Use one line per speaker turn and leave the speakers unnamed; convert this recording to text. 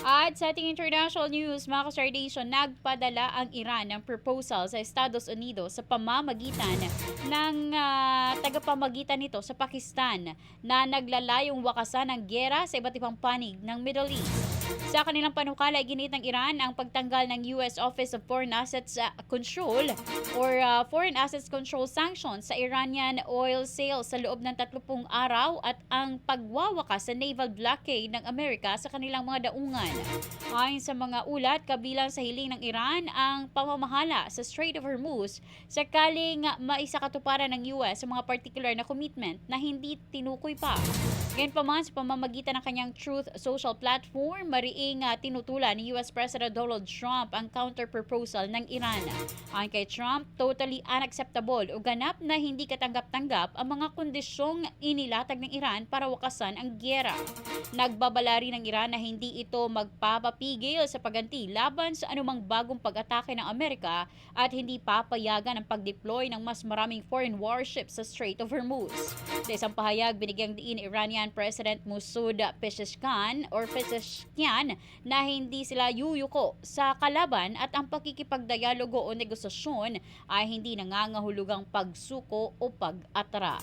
At sa ating international news, mga ka-Stardation, nagpadala ang Iran ng proposal sa Estados Unidos sa pamamagitan ng tagapamagitan nito sa Pakistan na naglalayong wakasan ng giyera sa iba't ibang panig ng Middle East. Sa kanilang panukala, ginit ng Iran ang pagtanggal ng US Office of Foreign Assets Control or Foreign Assets Control sanctions sa Iranian oil sales sa loob ng 30 araw at ang pagwawakas sa naval blockade ng Amerika sa kanilang mga daungan. Ayon sa mga ulat, kabilang sa hiling ng Iran ang pamamahala sa Strait of Hormuz sakaling maisakatuparan ng US sa mga particular na commitment na hindi tinukoy pa. Gayunpaman, sa pamamagitan ng kanyang Truth Social platform, mariing tinutulan ni US President Donald Trump ang counter-proposal ng Iran. Ayon kay Trump, totally unacceptable o ganap na hindi katanggap-tanggap ang mga kondisyong inilatag ng Iran para wakasan ang giyera. Nagbabala rin ng Iran na hindi ito magpapapigil sa pagganti laban sa anumang bagong pag-atake ng Amerika at hindi papayagan ang pag-deploy ng mas maraming foreign warships sa Strait of Hormuz. Sa isang pahayag, binigyang diin ni Iranian President Masoud Pezeshkian na hindi sila yuyuko sa kalaban at ang pakikipagdialogo o negosasyon ay hindi nangangahulugang pagsuko o pag-atras.